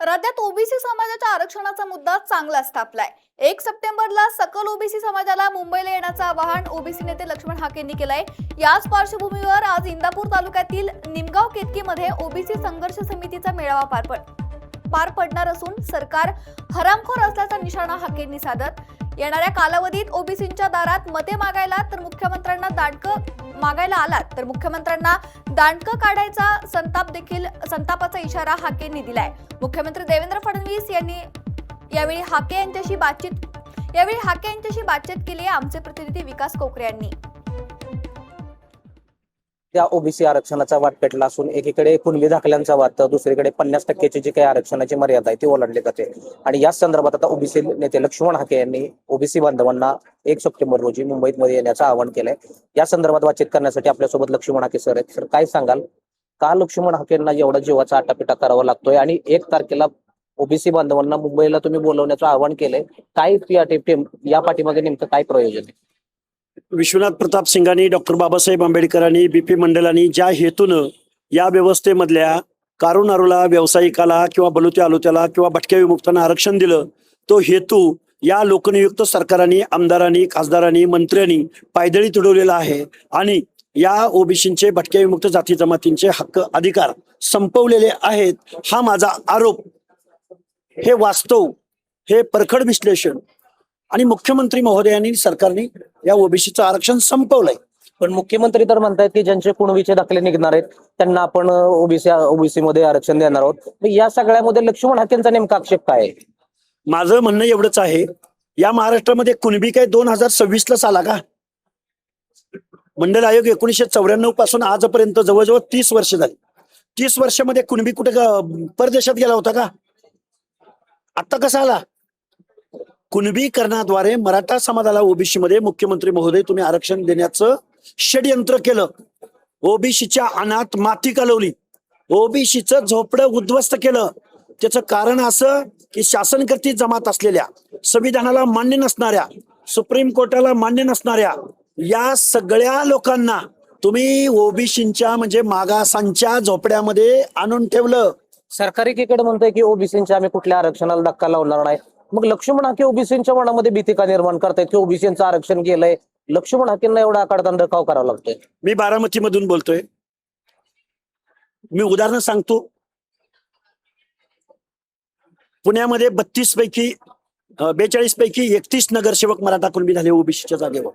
राज्यात ओबीसी समाजाच्या आरक्षणाचा मुद्दा चांगलाच तापलाय। 1 सप्टेंबरला सकल ओबीसी समाजाला मुंबईला येण्याचं आवाहन ओबीसी नेते लक्ष्मण हाकेंनी केलंय। याच पार्श्वभूमीवर आज इंदापूर तालुक्यातील निमगाव केतकीमध्ये ओबीसी संघर्ष समितीचा मेळावा पार पडणार असून सरकार हरामखोर असल्याचा निशाणा हाकेंनी साधत येणाऱ्या कालावधीत ओबीसींच्या दारात मते मागायला तर मुख्यमंत्र्यांना दांडकं काढायचा संतापाचा इशारा हाकेंनी दिलाय। मुख्यमंत्री देवेंद्र फडणवीस यांनी यावेळी हाके यांच्याशी बातचीत केली। आमचे प्रतिनिधी विकास कोकरे यांनी त्या ओबीसी आरक्षणाचा वाद पेटला असून एकीकडे कुणबी दाखल्यांचा वाद तर दुसरीकडे 50% जी काही आरक्षणाची मर्यादा आहे ती ओलांडली जाते। आणि या संदर्भात आता ओबीसी नेते लक्ष्मण हाके यांनी ओबीसी बांधवांना 1 सप्टेंबर रोजी मुंबईमध्ये येण्याचं आवाहन केलंय। या संदर्भात बातचीत करण्यासाठी आपल्यासोबत लक्ष्मण हाके सर आहेत। सर, काय सांगाल, का लक्ष्मण हाकेंना एवढा जीवाचा आटापिटा करावा लागतोय आणि 1 तारखेला ओबीसी बांधवांना मुंबईला तुम्ही बोलवण्याचं आवाहन केलंय? काय या पाठीमागे नेमकं काय प्रयोजन आहे? विश्वनाथ प्रताप सिंगांनी, डॉक्टर बाबासाहेब आंबेडकरांनी, बीपी मंडलांनी ज्या हेतूनं या व्यवस्थेमधल्या कारुणारूला, व्यावसायिकाला किंवा बलुत्या आलुत्याला किंवा भटक्या विमुक्तांना आरक्षण दिलं, तो हेतू या लोकनियुक्त सरकारांनी, आमदारांनी, खासदारांनी, मंत्र्यांनी पायदळी तुडवलेला आहे आणि या ओबीसींचे, भटक्या विमुक्त जाती जमातींचे हक्क अधिकार संपवलेले आहेत। हा माझा आरोप, हे वास्तव, हे परखड विश्लेषण आणि मुख्यमंत्री महोदयांनी, सरकारने या ओबीसीचं आरक्षण संपवलंय। पण मुख्यमंत्री तर म्हणतायत की ज्यांचे कुणबीचे दाखले निघणार आहेत त्यांना आपण ओबीसी मध्ये आरक्षण देणार आहोत। या सगळ्यामध्ये लक्ष्मण हाकेंचा नेमका आक्षेप काय आहे? माझं म्हणणं एवढंच आहे, या महाराष्ट्रामध्ये कुणबी काय 2026 ला आला का? मंडल आयोग 1994 पासून आजपर्यंत जवळजवळ 30 वर्ष झाली। 30 वर्षामध्ये कुणबी कुठे परदेशात गेला होता का? आता कसा आला? कुणबीकरणाद्वारे मराठा समाजाला ओबीसी मध्ये मुख्यमंत्री महोदय तुम्ही आरक्षण देण्याचं षडयंत्र केलं। ओबीसीच्या अनाथ माती कालवली, ओबीसीचं झोपडं उद्ध्वस्त केलं। त्याचं कारण असं की शासनकर्ती जमात असलेल्या, संविधानाला मान्य नसणाऱ्या, सुप्रीम कोर्टाला मान्य नसणाऱ्या या सगळ्या लोकांना तुम्ही ओबीसींच्या म्हणजे मागासांच्या झोपड्यामध्ये आणून ठेवलं। सरकार एकीकडे म्हणतंय की ओबीसींच्या आम्ही कुठल्या आरक्षणाला धक्का लावणार नाही। मग लक्ष्मण हाके ओबीसींच्या मनामध्ये भीती का निर्माण करतायत की ओबीसींचं आरक्षण गेलंय? लक्ष्मण हाकेंना एवढा आकारताना रकाव करावा लागतोय? मी बारामती मधून बोलतोय, मी उदाहरण सांगतो। पुण्यामध्ये 42 पैकी 31 नगरसेवक मराठा कुणबी झाले ओबीसीच्या जागेवर।